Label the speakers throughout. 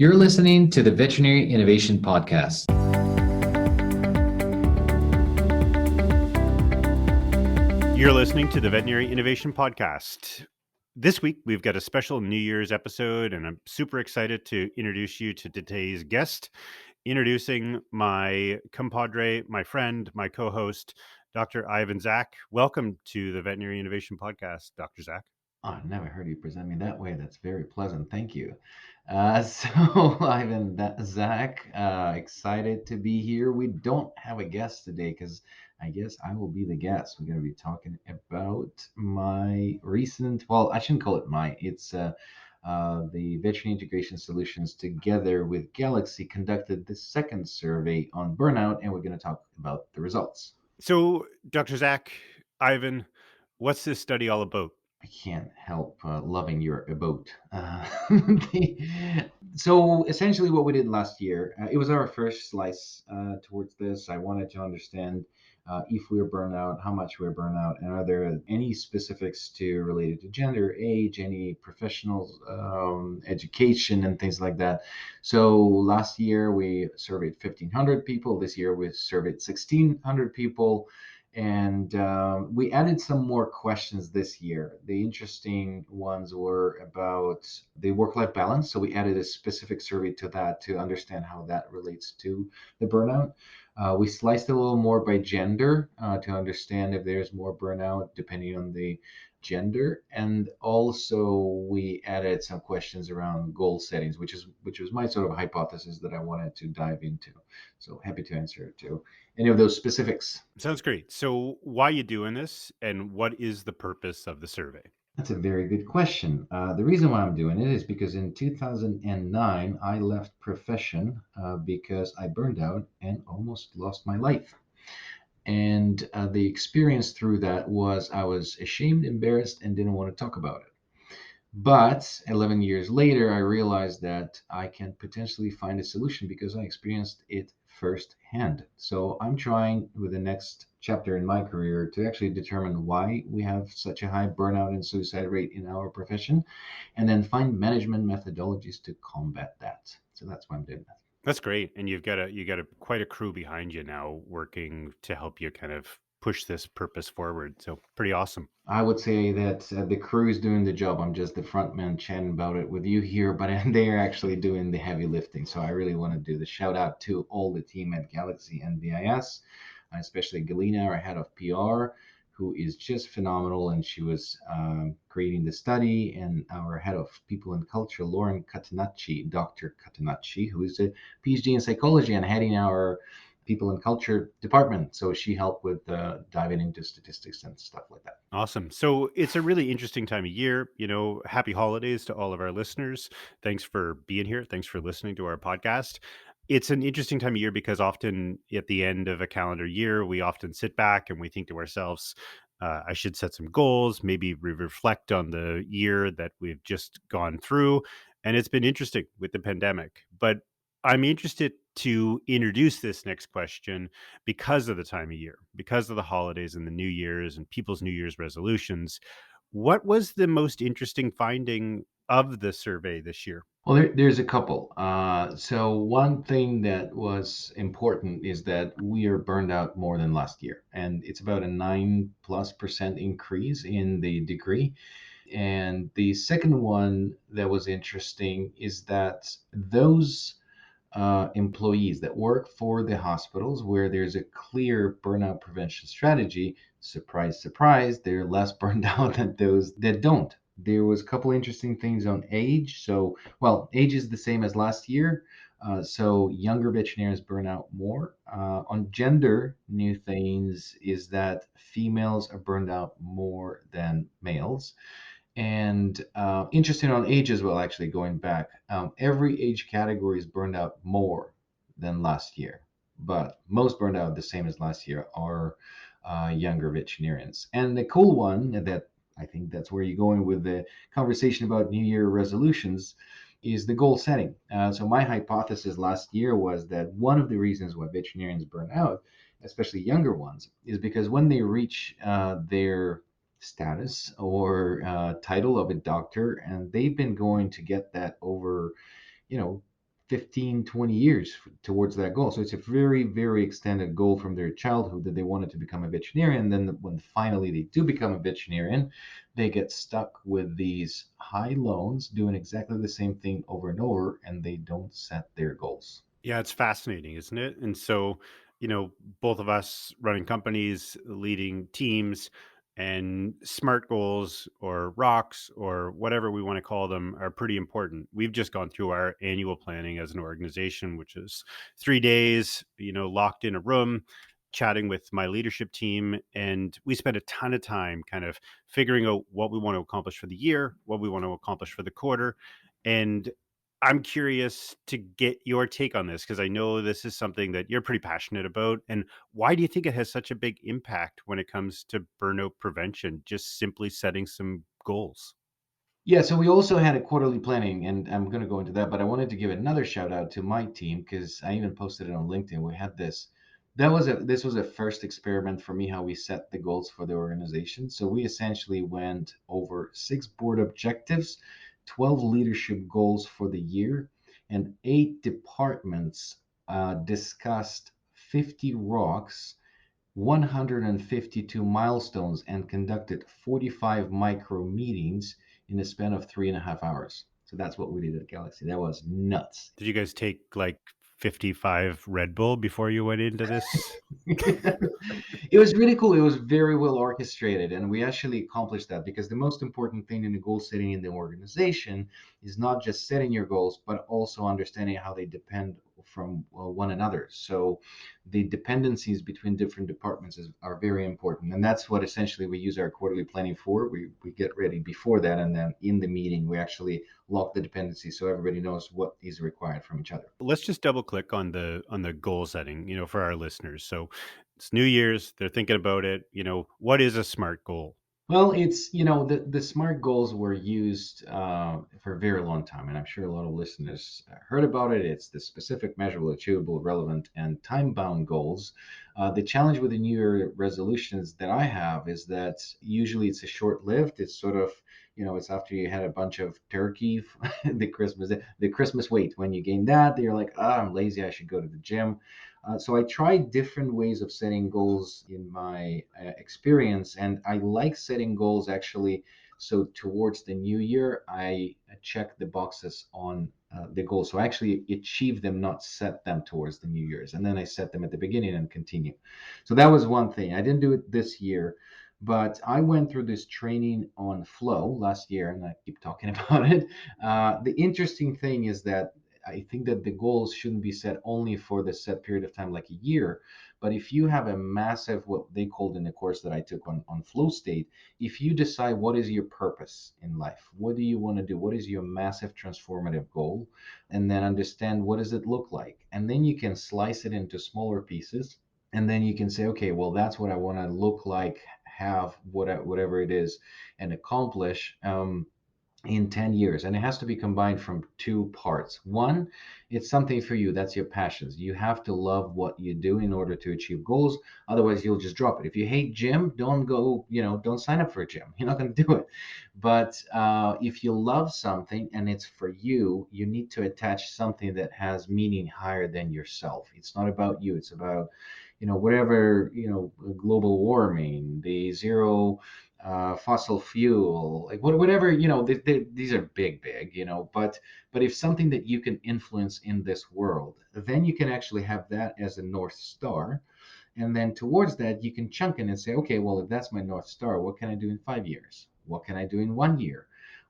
Speaker 1: You're listening to the Veterinary Innovation Podcast.
Speaker 2: You're listening to the Veterinary Innovation Podcast. This week, we've got a special New Year's episode, and I'm super excited to introduce you to today's guest. Introducing my compadre, my friend, my co-host, Dr. Ivan Zach. Welcome to the Veterinary Innovation Podcast, Dr. Zach.
Speaker 3: Oh, I never heard you present me that way. That's very pleasant. Thank you. Ivan, Zach, excited to be here. We don't have a guest today because I guess I will be the guest. We're going to be talking about my recent, well, I shouldn't call it it's the Veterinary Integration Solutions together with Galaxy conducted the second survey on burnout, and we're going to talk about the results.
Speaker 2: So, Dr. Zach, Ivan, what's this study all about?
Speaker 3: I can't help loving your boat. So essentially, what we did last year, it was our first slice towards this. I wanted to understand if we're burnout, how much we're burnout, and are there any specifics to related to gender, age, any professional education, and things like that. So last year we surveyed 1,500 people. This year we surveyed 1,600 people. And we added some more questions this year. The interesting ones were about the work life balance. So we added a specific survey to that to understand how that relates to the burnout. We sliced it a little more by gender to understand if there's more burnout depending on the gender. And also we added some questions around goal settings, which was my sort of hypothesis that I wanted to dive into. So happy to answer to any of those specifics.
Speaker 2: Sounds great. So, why are you doing this, and what is the purpose of the survey?
Speaker 3: That's a very good question. The reason why I'm doing it is because in 2009, I left profession because I burned out and almost lost my life. And the experience through that was I was ashamed, embarrassed, and didn't want to talk about it. But 11 years later, I realized that I can potentially find a solution because I experienced it firsthand. So I'm trying with the next chapter in my career to actually determine why we have such a high burnout and suicide rate in our profession, and then find management methodologies to combat that. So that's why I'm doing that.
Speaker 2: That's great, and you got a quite a crew behind you now working to help you kind of push this purpose forward. So pretty awesome.
Speaker 3: I would say that the crew is doing the job. I'm just the front man chatting about it with you here, but they are actually doing the heavy lifting. So I really want to do the shout out to all the team at Galaxy and VIS, especially Galina, our head of PR, who is just phenomenal. And she was creating the study, and our head of people and culture, Lauren Catenacci, Dr. Catenacci, who is a PhD in psychology and heading our people and culture department. So she helped with diving into statistics and stuff like that.
Speaker 2: Awesome. So it's a really interesting time of year. Happy holidays to all of our listeners. Thanks for being here. Thanks for listening to our podcast. It's an interesting time of year because often at the end of a calendar year, we often sit back and we think to ourselves, I should set some goals. Maybe we reflect on the year that we've just gone through. And it's been interesting with the pandemic. But I'm interested to introduce this next question because of the time of year, because of the holidays and the New Year's and people's New Year's resolutions. What was the most interesting finding of the survey this year?
Speaker 3: Well, there's a couple. So one thing that was important is that we are burned out more than last year, and it's about a 9+% increase in the degree. And the second one that was interesting is that those employees that work for the hospitals where there's a clear burnout prevention strategy, surprise, surprise, they're less burned out than those that don't. There was a couple interesting things on age. So, well, age is the same as last year. So younger veterinarians burn out more. On gender, new things is that females are burned out more than males. And interesting on age as well, actually, going back, every age category is burned out more than last year, but most burned out the same as last year are younger veterinarians. And the cool one that I think that's where you're going with the conversation about New Year resolutions is the goal setting. So my hypothesis last year was that one of the reasons why veterinarians burn out, especially younger ones, is because when they reach their status or title of a doctor, and they've been going to get that over, you know, 15, 20 years towards that goal. So it's a very, very extended goal from their childhood that they wanted to become a veterinarian. Then when finally they do become a veterinarian, they get stuck with these high loans doing exactly the same thing over and over, and they don't set their goals.
Speaker 2: Yeah, it's fascinating, isn't it? And so, both of us running companies, leading teams, and SMART goals or rocks or whatever we want to call them are pretty important. We've just gone through our annual planning as an organization, which is 3 days, locked in a room, chatting with my leadership team. And we spent a ton of time kind of figuring out what we want to accomplish for the year, what we want to accomplish for the quarter. And I'm curious to get your take on this because I know this is something that you're pretty passionate about. And why do you think it has such a big impact when it comes to burnout prevention? Just simply setting some goals.
Speaker 3: Yeah, so we also had a quarterly planning, and I'm going to go into that, but I wanted to give another shout out to my team because I even posted it on LinkedIn. We had this. This was a first experiment for me how we set the goals for the organization. So we essentially went over 6 board objectives, 12 leadership goals for the year, and 8 departments discussed 50 rocks, 152 milestones, and conducted 45 micro meetings in a span of 3.5 hours. So that's what we did at Galaxy. That was nuts.
Speaker 2: Did you guys take like 55 Red Bull before you went into this?
Speaker 3: It was really cool. It was very well orchestrated, and we actually accomplished that because the most important thing in the goal setting in the organization is not just setting your goals, but also understanding how they depend from one another. So the dependencies between different departments are very important, and that's what essentially we use our quarterly planning for. We get ready before that, and then in the meeting we actually lock the dependencies so everybody knows what is required from each other.
Speaker 2: Let's just double click on the goal setting, for our listeners. So it's New Year's, they're thinking about it. What is a SMART goal?
Speaker 3: Well, it's, the SMART goals were used for a very long time, and I'm sure a lot of listeners heard about it. It's the specific, measurable, achievable, relevant, and time-bound goals. The challenge with the New Year resolutions that I have is that usually it's a short-lived. It's sort of, it's after you had a bunch of turkey, the Christmas weight. When you gain that, you're like, I'm lazy. I should go to the gym. So I tried different ways of setting goals in my experience, and I like setting goals actually. So towards the new year, I check the boxes on the goals. So I actually achieve them, not set them towards the New Year's, and then I set them at the beginning and continue. So that was one thing. I didn't do it this year, but I went through this training on flow last year, and I keep talking about it. The interesting thing is that I think that the goals shouldn't be set only for the set period of time, like a year. But if you have a massive, what they called in the course that I took on flow state, if you decide what is your purpose in life, what do you want to do, what is your massive transformative goal, and then understand what does it look like, and then you can slice it into smaller pieces, and then you can say, okay, well, that's what I want to look like, have whatever it is, and accomplish. In 10 years, and it has to be combined from 2 parts. One, it's something for you, that's your passions. You have to love what you do in order to achieve goals, otherwise you'll just drop it. If you hate gym, don't go, don't sign up for a gym. You're not going to do it. But if you love something and it's for you, you need to attach something that has meaning higher than yourself. It's not about you, it's about whatever, global warming, the zero fossil fuel, like whatever, these are big, but if something that you can influence in this world, then you can actually have that as a North Star. And then towards that, you can chunk it and say, okay, well, if that's my North Star, what can I do in 5 years? What can I do in 1 year?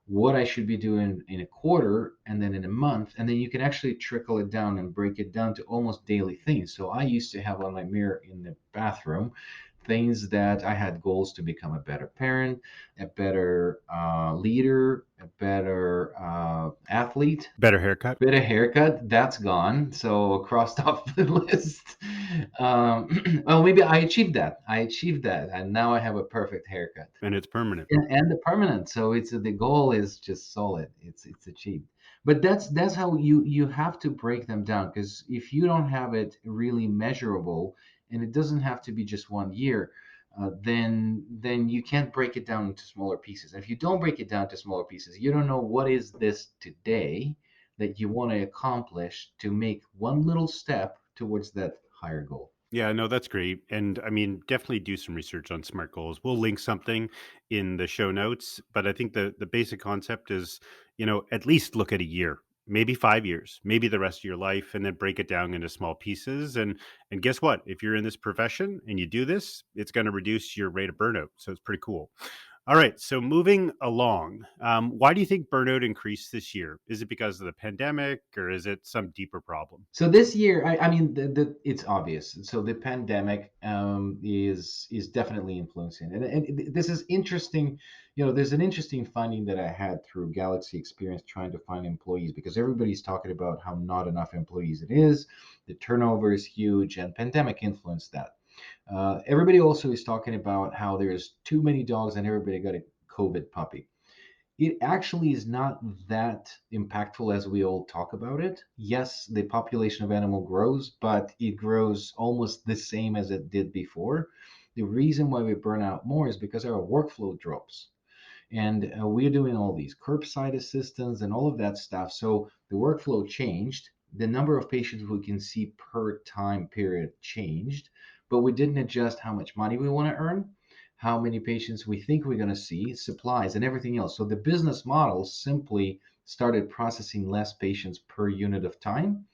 Speaker 3: What I should be doing in a quarter, and then in a month. And then you can actually trickle it down and break it down to almost daily things. So I used to have on my mirror in the bathroom things that I had goals to become a better parent, a better leader, a better athlete.
Speaker 2: Better haircut.
Speaker 3: Bit of haircut, that's gone. So crossed off the list. Well, maybe I achieved that. And now I have a perfect haircut,
Speaker 2: And it's permanent.
Speaker 3: and the permanent. So it's the goal is just solid. It's achieved. But that's how you have to break them down, because if you don't have it really measurable, and it doesn't have to be just 1 year, then you can't break it down into smaller pieces. And if you don't break it down to smaller pieces, you don't know what is this today that you want to accomplish to make one little step towards that higher goal.
Speaker 2: Yeah, no, that's great. And I mean, definitely do some research on SMART goals. We'll link something in the show notes, but I think the basic concept is, at least look at a year, maybe 5 years, maybe the rest of your life, and then break it down into small pieces. And guess what? If you're in this profession and you do this, it's going to reduce your rate of burnout. So it's pretty cool. All right. So moving along, why do you think burnout increased this year? Is it because of the pandemic or is it some deeper problem?
Speaker 3: So this year, I mean, it's obvious. So the pandemic is definitely influencing, and this is interesting. There's an interesting finding that I had through Galaxy Experience trying to find employees, because everybody's talking about how not enough employees it is. The turnover is huge, and pandemic influenced that. Everybody also is talking about how there's too many dogs and everybody got a COVID puppy. It actually is not that impactful as we all talk about it. Yes, the population of animal grows, but it grows almost the same as it did before. The reason why we burn out more is because our workflow drops. And we're doing all these curbside assistants and all of that stuff. So the workflow changed. The number of patients we can see per time period changed, but we didn't adjust how much money we want to earn, how many patients we think we're going to see, supplies, and everything else. So the business model simply started processing less patients per unit of time,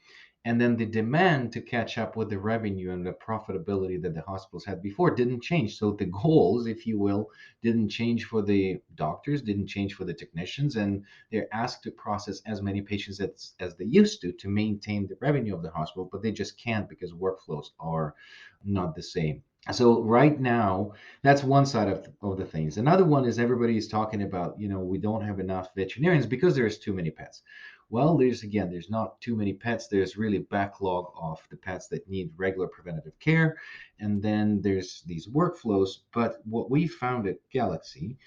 Speaker 3: and then the demand to catch up with the revenue and the profitability that the hospitals had before didn't change. So the goals, if you will, didn't change for the doctors, didn't change for the technicians, and they're asked to process as many patients as they used to maintain the revenue of the hospital, but they just can't because workflows are not the same. So right now, that's one side of the things. Another one is everybody is talking about, we don't have enough veterinarians because there's too many pets. Well, there's not too many pets. There's really backlog of the pets that need regular preventative care. And then there's these workflows. But what we found at Galaxy,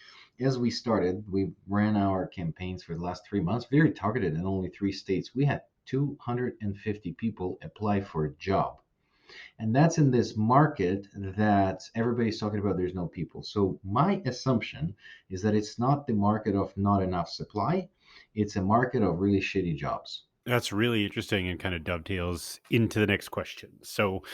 Speaker 3: as we started, we ran our campaigns for the last 3 months, very targeted in only 3 states. We had 250 people apply for a job. And that's in this market that everybody's talking about there's no people. So my assumption is that it's not the market of not enough supply, it's a market of really shitty jobs.
Speaker 2: That's really interesting and kind of dovetails into the next question. So,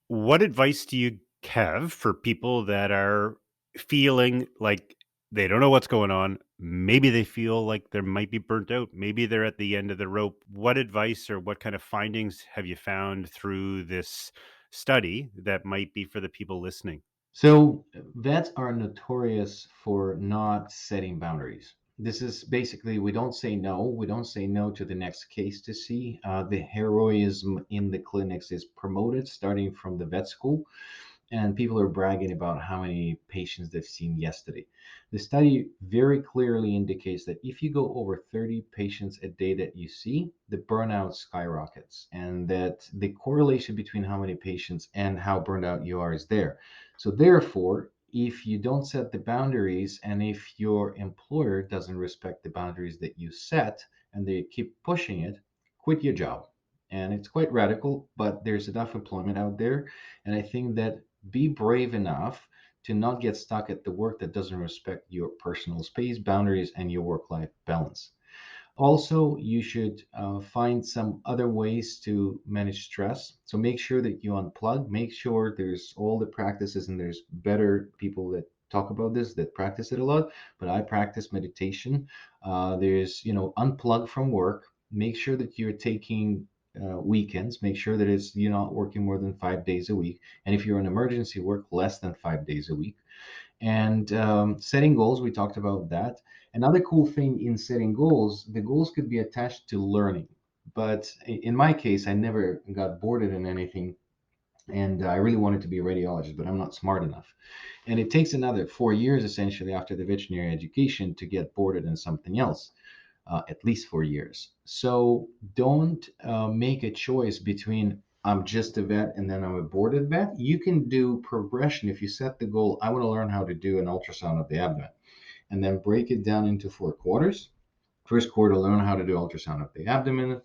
Speaker 2: what advice do you have for people that are feeling like they don't know what's going on? Maybe they feel like they might be burnt out. Maybe they're at the end of the rope. What advice or what kind of findings have you found through this study that might be for the people listening?
Speaker 3: So vets are notorious for not setting boundaries. This is basically, we don't say no. We don't say no to the next case to see. The heroism in the clinics is promoted starting from the vet school, and people are bragging about how many patients they've seen yesterday. The study very clearly indicates that if you go over 30 patients a day that you see, the burnout skyrockets, and that the correlation between how many patients and how burned out you are is there. So, therefore, if you don't set the boundaries and if your employer doesn't respect the boundaries that you set and they keep pushing it, quit your job. And it's quite radical, but there's enough employment out there. And I think that be brave enough to not get stuck at the work that doesn't respect your personal space, boundaries, and your work life balance. Also, you should find some other ways to manage stress. So make sure that you unplug, make sure there's all the practices, and there's better people that talk about this that practice it a lot. But I practice meditation. Unplug from work. Make sure that you're taking weekends. Make sure that you're not working more than 5 days a week. And if you're in emergency work, less than 5 days a week. And setting goals, we talked about that. Another cool thing in setting goals, the goals could be attached to learning. But in my case, I never got boarded in anything. And I really wanted to be a radiologist, but I'm not smart enough. And it takes another 4 years essentially after the veterinary education to get boarded in something else, at least 4 years. So don't make a choice between I'm just a vet and then I'm a boarded vet. You can do progression if you set the goal. I want to learn how to do an ultrasound of the abdomen, and then break it down into 4 quarters. First quarter, learn how to do ultrasound of the abdomen.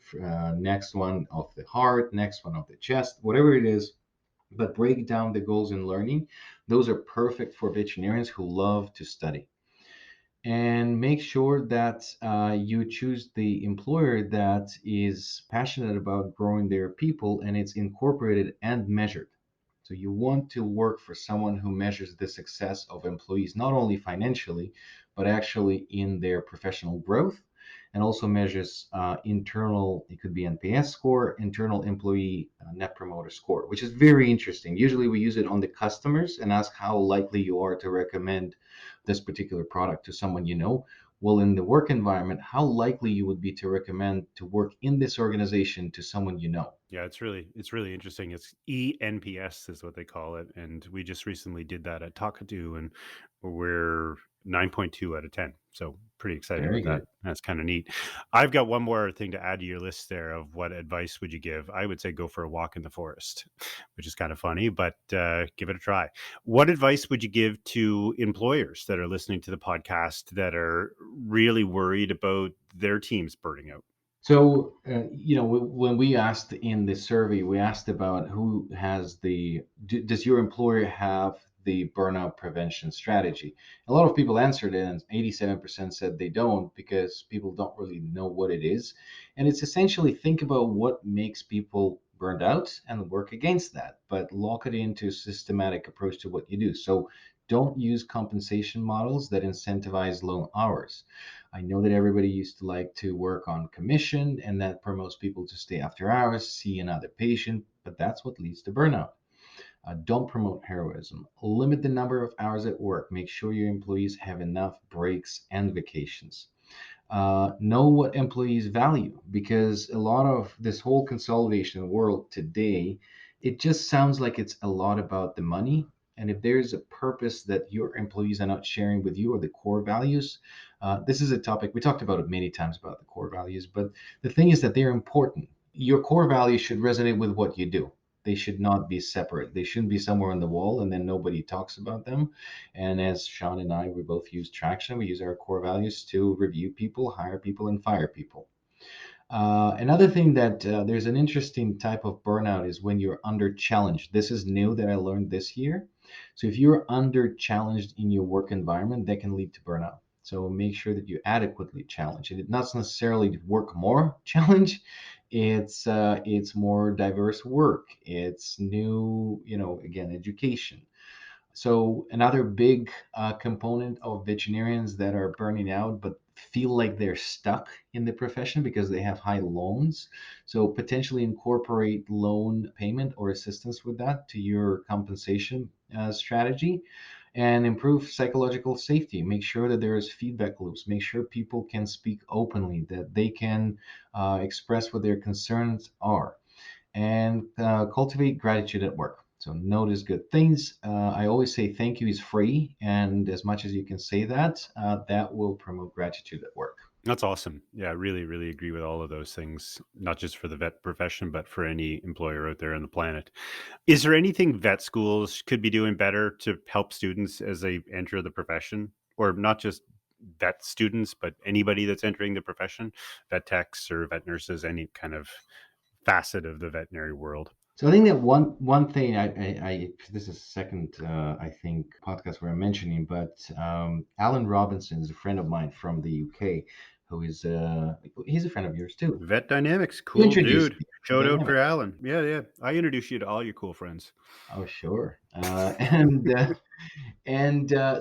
Speaker 3: Next one of the heart. Next one of the chest. Whatever it is, but break down the goals in learning. Those are perfect for veterinarians who love to study. and make sure that you choose the employer that is passionate about growing their people and it's incorporated and measured. So you want to work for someone who measures the success of employees not only financially but actually in their professional growth, and also measures internal, it could be NPS score, internal employee net promoter score, which is very interesting. Usually we use it on the customers and ask how likely you are to recommend this particular product to someone you know. Well, in the work environment, how likely you would be to recommend to work in this organization to someone you know.
Speaker 2: Yeah, it's really interesting. It's ENPS is what they call it, and we just recently did that at Talkatoo, and we're 9.2 out of 10. So pretty excited
Speaker 3: Very
Speaker 2: about that.
Speaker 3: good.
Speaker 2: That's kind of neat. I've got one more thing to add to your list there of what advice would you give. I would say go for a walk in the forest, which is kind of funny, but give it a try. What advice would you give to employers that are listening to the podcast that are really worried about their teams burning out?
Speaker 3: So, when we asked in the survey, we asked about who has does your employer have the burnout prevention strategy? A lot of people answered it, and 87% said they don't because people don't really know what it is. And it's essentially think about what makes people burned out and work against that, but lock it into a systematic approach to what you do. So, don't use compensation models that incentivize long hours. I know that everybody used to like to work on commission, and that promotes people to stay after hours, see another patient, but that's what leads to burnout. Don't promote heroism. Limit the number of hours at work. Make sure your employees have enough breaks and vacations. Know what employees value, because a lot of this whole consolidation world today, it just sounds like it's a lot about the money. And if there's a purpose that your employees are not sharing with you or the core values, this is a topic we talked about it many times about the core values. But the thing is that they're important. Your core values should resonate with what you do. They should not be separate. They shouldn't be somewhere on the wall and then nobody talks about them. And as Shawn and I, we both use Traction. We use our core values to review people, hire people, and fire people. Another thing that there's an interesting type of burnout is when you're under challenged. This is new that I learned this year. So if you're under challenged in your work environment, that can lead to burnout. So make sure that you adequately challenge. And it's not necessarily work more challenge. It's more diverse work. It's new, again, education. So another big component of veterinarians that are burning out but feel like they're stuck in the profession because they have high loans. So potentially incorporate loan payment or assistance with that to your compensation strategy, and improve psychological safety. Make sure that there is feedback loops. Make sure people can speak openly, that they can express what their concerns are, and cultivate gratitude at work. So notice good things. I always say thank you is free, and as much as you can say that, that will promote gratitude at work.
Speaker 2: That's awesome. Yeah, I really, really agree with all of those things, not just for the vet profession, but for any employer out there on the planet. Is there anything vet schools could be doing better to help students as they enter the profession? Or not just vet students, but anybody that's entering the profession, vet techs or vet nurses, any kind of facet of the veterinary world?
Speaker 3: So I think that one thing this is second I think podcast where I'm mentioning, but Alan Robinson is a friend of mine from the UK, who is he's a friend of yours too.
Speaker 2: Vet Dynamics,
Speaker 3: You
Speaker 2: cool
Speaker 3: introduced
Speaker 2: dude.
Speaker 3: me to
Speaker 2: Shout out for
Speaker 3: Dynamic.
Speaker 2: Alan. Yeah, yeah. I introduce you to all your cool friends.
Speaker 3: Oh, sure.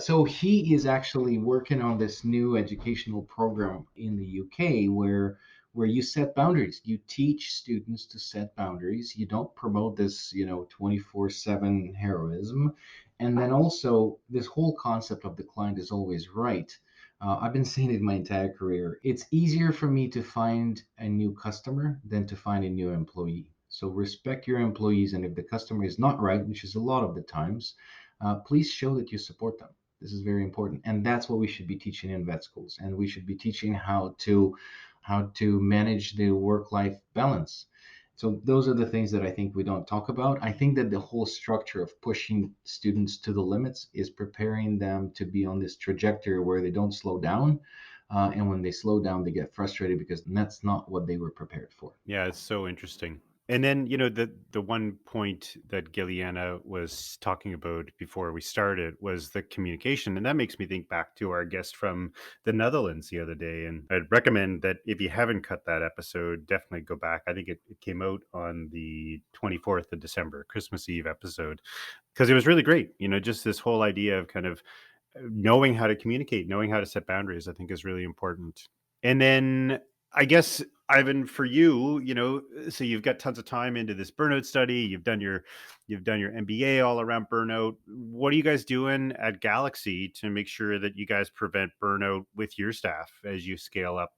Speaker 3: So he is actually working on this new educational program in the UK where you set boundaries. You teach students to set boundaries. You don't promote this, 24/7 heroism. And then also this whole concept of the client is always right. I've been saying it my entire career. It's easier for me to find a new customer than to find a new employee. So respect your employees, and if the customer is not right, which is a lot of the times, please show that you support them. This is very important, and that's what we should be teaching in vet schools. And we should be teaching how to manage the work-life balance. So those are the things that I think we don't talk about. I think that the whole structure of pushing students to the limits is preparing them to be on this trajectory where they don't slow down. And when they slow down, they get frustrated because that's not what they were prepared for.
Speaker 2: Yeah, it's so interesting. And then, the one point that Gilliana was talking about before we started was the communication. And that makes me think back to our guest from the Netherlands the other day. And I'd recommend that if you haven't cut that episode, definitely go back. I think it came out on the 24th of December, Christmas Eve episode, because it was really great. Just this whole idea of kind of knowing how to communicate, knowing how to set boundaries, I think is really important. And then I guess, Ivan, for you, so you've got tons of time into this burnout study. You've done your MBA all around burnout. What are you guys doing at Galaxy to make sure that you guys prevent burnout with your staff as you scale up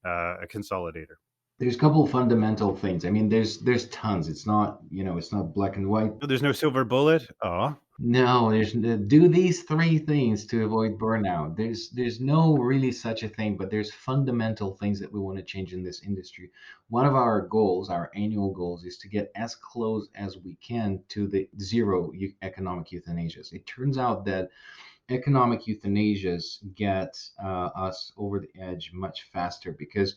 Speaker 2: a consolidator?
Speaker 3: There's a couple of fundamental things. I mean, there's tons. It's not, it's not black and white.
Speaker 2: Oh, there's no silver bullet. Oh,
Speaker 3: No, do these three things to avoid burnout. There's no really such a thing, but there's fundamental things that we want to change in this industry. One of our goals, our annual goals, is to get as close as we can to the zero economic euthanasias. It turns out that economic euthanasias get us over the edge much faster because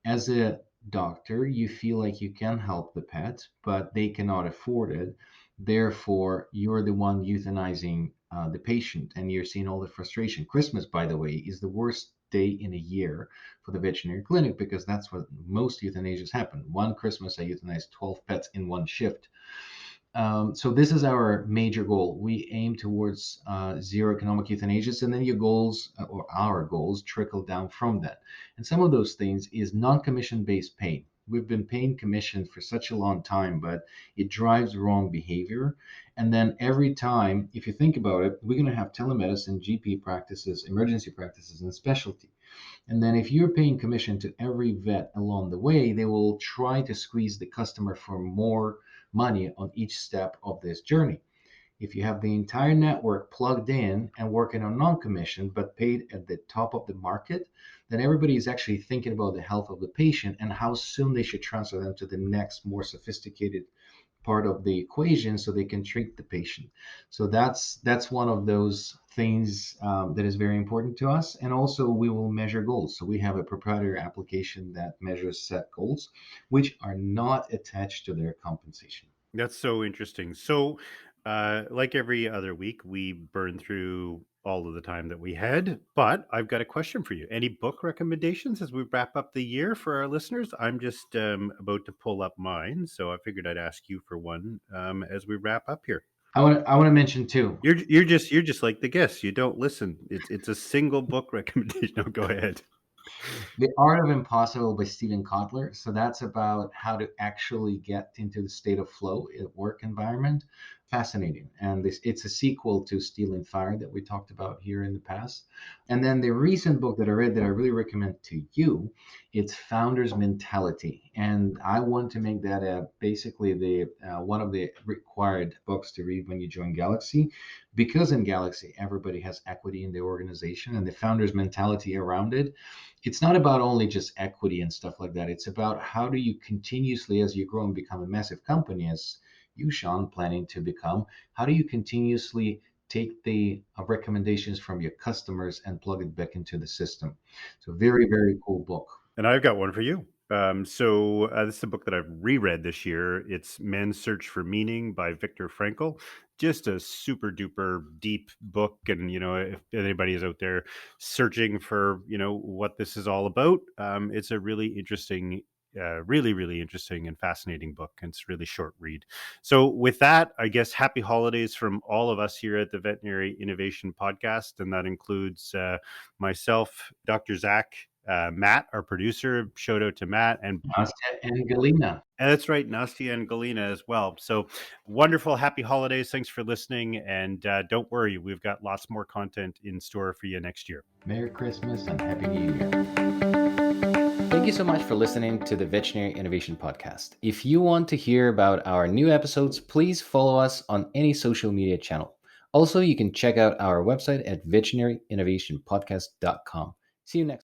Speaker 3: as a doctor, you feel like you can help the pet, but they cannot afford it. Therefore, you're the one euthanizing the patient, and you're seeing all the frustration. Christmas, by the way, is the worst day in a year for the veterinary clinic because that's what most euthanasias happen. One Christmas, I euthanized 12 pets in one shift. So this is our major goal. We aim towards zero economic euthanasias, and then your goals or our goals trickle down from that. And some of those things is non-commission based pay. We've been paying commission for such a long time, but it drives wrong behavior. And then every time, if you think about it, we're going to have telemedicine, GP practices, emergency practices, and specialty. And then if you're paying commission to every vet along the way, they will try to squeeze the customer for more money on each step of this journey. If you have the entire network plugged in and working on non-commission but paid at the top of the market, then everybody is actually thinking about the health of the patient and how soon they should transfer them to the next more sophisticated part of the equation so they can treat the patient. So that's one of those things that is very important to us. And also we will measure goals. So we have a proprietary application that measures set goals, which are not attached to their compensation.
Speaker 2: that's so interesting. So, like every other week, we burn through all of the time that we had, but I've got a question for you. Any book recommendations as we wrap up the year for our listeners? I'm just about to pull up mine, so I figured I'd ask you for one as we wrap up here.
Speaker 3: I want to mention too.
Speaker 2: You're just like the guests. You don't listen. It's a single book recommendation. No, go ahead.
Speaker 3: The Art of Impossible by Steven Kotler. So that's about how to actually get into the state of flow at work environment. Fascinating. And it's a sequel to Steel and Fire that we talked about here in the past. And then the recent book that I read that I really recommend to you, it's Founder's Mentality. And I want to make that basically the one of the required books to read when you join Galaxy, because in Galaxy everybody has equity in the organization, and the founder's mentality around it, it's not about only just equity and stuff like that. It's about how do you continuously, as you grow and become a massive company, as you, Shawn, planning to become, how do you continuously take the recommendations from your customers and plug it back into the system? So very, very cool book.
Speaker 2: And I've got one for you. So this is a book that I've reread this year. It's Man's Search for Meaning by Victor Frankl. Just a super duper deep book. And, if anybody is out there searching for, what this is all about, it's a really interesting, really interesting and fascinating book. And it's a really short read. So with that, I guess happy holidays from all of us here at the Veterinary Innovation Podcast. And that includes myself, Dr. Zach, Matt, our producer. Shout out to Matt and
Speaker 3: Nastya and Galina.
Speaker 2: And that's right, Nastya and Galina as well. So wonderful, happy holidays. Thanks for listening. And don't worry, we've got lots more content in store for you next year.
Speaker 3: Merry Christmas and Happy New Year.
Speaker 1: Thank you so much for listening to the Veterinary Innovation Podcast. If you want to hear about our new episodes, please follow us on any social media channel. Also, you can check out our website at veterinaryinnovationpodcast.com. See you next